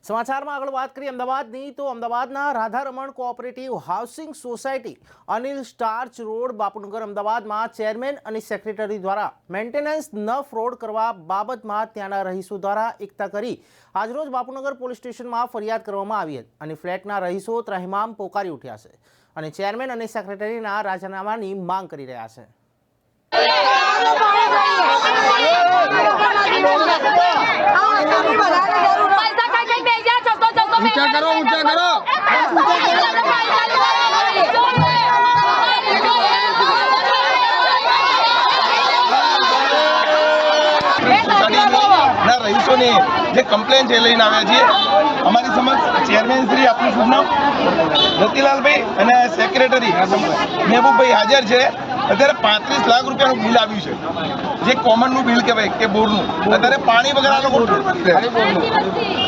સમાચારમાં આગળ વાત કરીએ અમદાવાદની તો અમદાવાદના Radharaman cooperative housing society Anil starch road Bapunagar અમદાવાદમાં ચેરમેન અને સેક્રેટરી દ્વારા મેન્ટેનન્સ ન ફ્રોડ કરવા બાબતમાં ત્યાંના રહીશો દ્વારા એકતા કરી આજરોજ બાપુનગર પોલીસ સ્ટેશનમાં ફરિયાદ કરવામાં આવી હતી અને ફ્લેટના રહીશો ત્રાહિમામ પોકારી ઉઠ્યા છે અને ચેરમેન અને સેક્રેટરીના રાજીનામાની માંગ કરી રહ્યા છે। ऊंचा करो ऊंचा करो રહીશોની જે કમ્પ્લેન છે લઈને આવ્યા છીએ અમારી સમક્ષ ચેરમેન શ્રી આપનું શુભ નામ રતિલાલભાઈ અને સેક્રેટરી મહેબૂબભાઈ હાજર છે। અત્યારે 35 લાખ રૂપિયાનું બિલ આવ્યું છે જે કોમનનું બિલ કહેવાય કે બોરનું અત્યારે પાણી વગર આ લોકો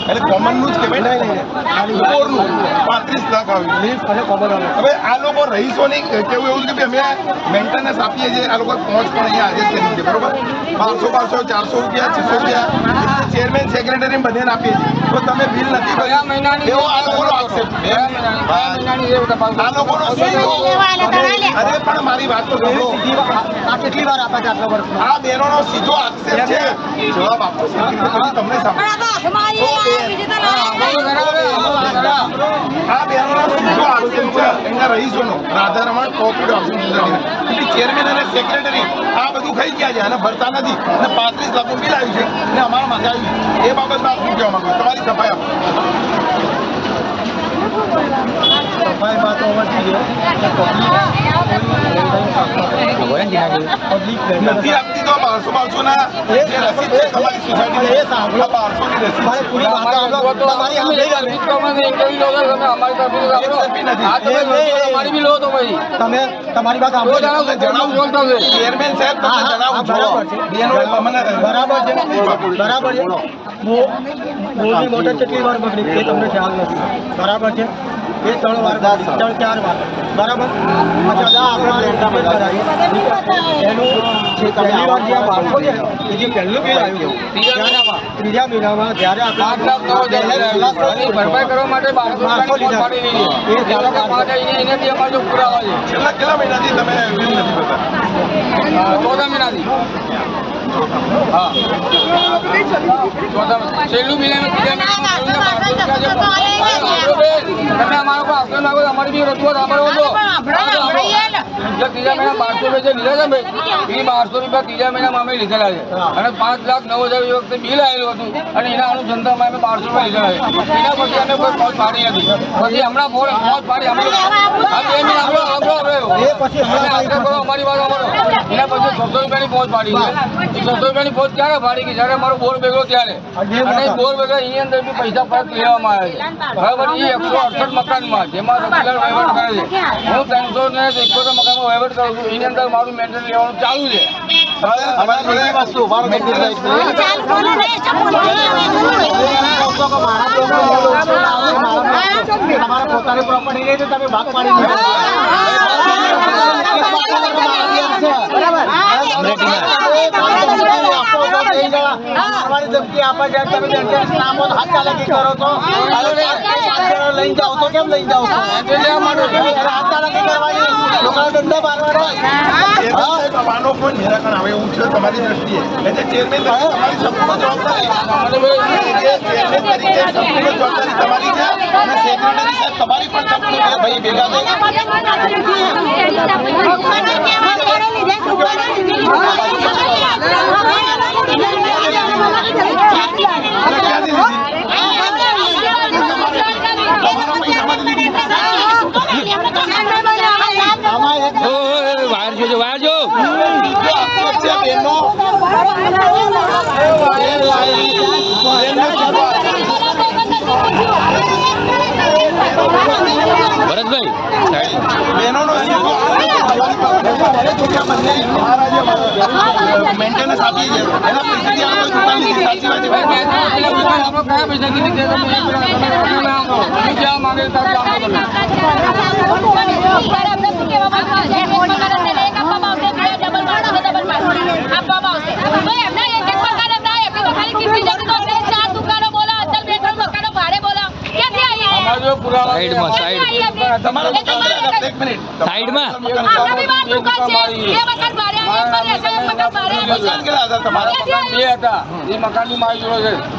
એટલે કોમનનું જ કહેવાય બોરનું 35 લાખ આવ્યું। હવે આ લોકો રહીશોની કેવું એવું છે કે અમે મેન્ટેનન્સ આપીએ છીએ આ લોકો પહોંચ પણ અહીંયા હાજર કરી છે બરોબર 500 400 રૂપિયા 600 રૂપિયા ચેરમેન સેક્રેટરી બધાને આપીએ છીએ તો તમે બિલ નથી ભર્યું એવો આ લોકોનો આક્ષેપ આ લોકોનો અરે પણ મારી વાત તો કેટલી વાર આપે છે આટલા વર્ષ આ બહેનોનો સીધો આક્ષેપ છે જવાબ આપો તમને આ બહેનોનો સીધો આક્ષેપ છે એના રહીશોનો Radharaman cooperative housing society chairman અને સેક્રેટરી આ બધું ખાઈ ગયા છે અને ભરતા નથી અને 35 લાખનું બિલ આવ્યું છે અને અમારા માથે આવ્યું એ બાબતમાં શું કહેવા માંગુ તમારી સફાઈ આપો। સફાઈમાં તો નથી આપતી તો 1200 ના જે રસીદ છે તમારી સોસાયટી એ સાંભળો 1200 ની રસીદ પૂરી વાત તમારી અમારી બી લો તો ભાઈ તમે તમારી વાત જણાવું ચેરમેન સાહેબ તમને જણાવું બરાબર છે બોરની મોટર કેટલી વાર બગડી એ તમને ખ્યાલ નથી બરાબર છે એ 3 વાર 4 વાર બરાબર એનું જે પહેલી વાર જે 1200 છે એ જે પહેલું બિલ આવ્યું ત્રીજા મહિનામાં જ્યારે આપણે ભરપાઈ કરવા માટે 1200 લીધા એને બી અમારે જો પુરાવા છે છેલ્લા કેટલા મહિનાથી તમે બિલ નથી ભરતા 14 મહિનાથી હા છેલ્લું બિલ તમે અમારા પર આપતો નાખો અમારી બી રજૂઆત અમારો ત્રીજા મહિના 1200 રૂપિયા લીધા છે એ 1200 રૂપિયા ત્રીજા મહિનામાં અમે લીધેલા છે અને 5,09,000 એ વખતે બિલ આવેલું હતું અને એના અનુસંધાનમાં અમે 1200 રૂપિયા લીધેલા છે એના પછી અમે કોઈ પહોંચ પાડી નથી પછી હમણાં પહોંચ પાડી અમે 2 મહિના અમારી વાત અમારો એના પછી 600 રૂપિયાની પહોંચ પાડી છે 600 રૂપિયાની પહોંચ ક્યારે પાડી ગઈ જ્યારે અમારો બોર બેગડો ત્યારે અને બોર બેગડા એની અંદર બી પૈસા પરત લેવામાં આવે છે બરાબર એ 168 મકાનમાં જેમાં રતિલાલ વહીવટ કરે છે હું 371 મકાનમાં વહીવટ કરું છું એની અંદર મારું મેન્ટેન લેવાનું ચાલુ છે તમારા પોતાની પ્રોપર્ટી રહી તો તમે ભાગ પાડી ધમકી આપે છે તમે નામો હાથ ચાલાકી કરો છો લઈ જાઓ તો કેમ લઈ જાઓ છો હાથ ચાલાકી કરવાની લોકોનો દંડો મારવાનો કોઈ નિરાકરણ આવે એવું છે તમારી દ્રષ્ટિએ એટલે ચેરમેન તમારી સંપૂર્ણ જવાબદારી તમારી છે અને સેક્રેટરી સાહેબ તમારી પણ સંપૂર્ણ ભાઈ ભેગા ભરતભાઈ બહેનોનો મેન્ટેનન્સ આપીએ છીએ એના પૈસા સાઈડમાં સાઈડ તમારા મકાન કયા હતા? એક મિનિટ. સાઈડમાં મકાન કેટલા હતા તમારા?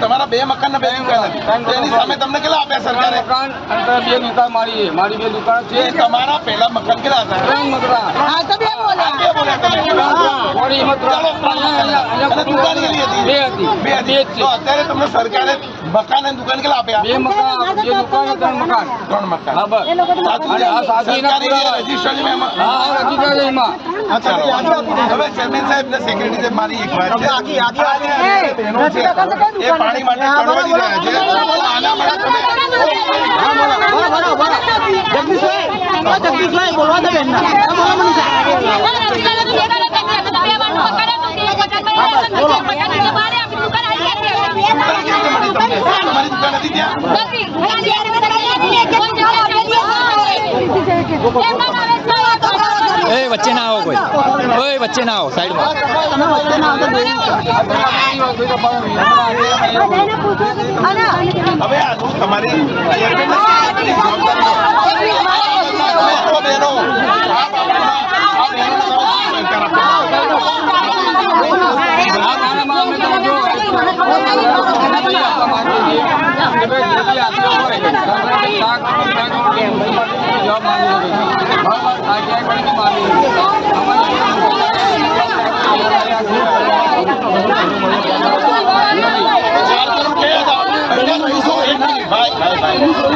તમારા બે મકાનના બે દુકાન હતી. તેની સામે તમને કેટલા આપ્યા સરકારે? એ તમારા પહેલા મકાન કેટલા હતા? આ બે બોલ્યા તમે. ચાલો, અને દુકાન કેટલી હતી? બે હતી. તો અત્યારે તમને સરકારે મકાન અને દુકાન કેટલા આપ્યા? ત્રણ મકાન. સાચું છે? સરકારી જે રજીસ્ટર છે એમાં. ચાલો. હવે ચેરમેન સાહેબ ને સેક્રેટરી સાહેબ, મારી એક વાત છે. આ જે બહેનો છે, એ પાણી માટે કડવાડી રહ્યા છે. તો આના માટે તમે જગદીશભાઈ બોલવા દે બેન તમારી દુકાન હતી ત્યાં? એ વચ્ચે ના આવો કોઈ, ઓય વચ્ચે ના આવો, સાઈડમાં. હવે આનું તમારી ચેરમેન ને સેક્રેટરીની જવાબદારી છે. બહેનો, આ બહેનોને તમે સહકાર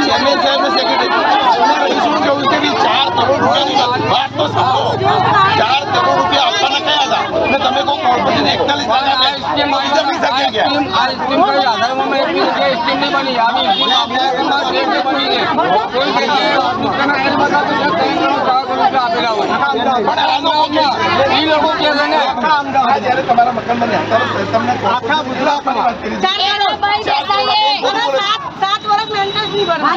ચેરમેન સાહેબ ને સેક્રેટરી શું કહ્યું છે કે 4 કરોડ રૂપિયાની વાત તો સાંભળો. 4 કરોડ રૂપિયા આપવાના કયા હતા? અને તમે કહો કોર્પોરેશન 41 પૈસા ક્યાં ગયા? જ્યારે તમારા મકાન બન્યા ત્યારે તમને આખા ગુજરાતમાં વાત કરી છે. 7 વર્ષ મેન્ટેનન્સ નહીં ભરવા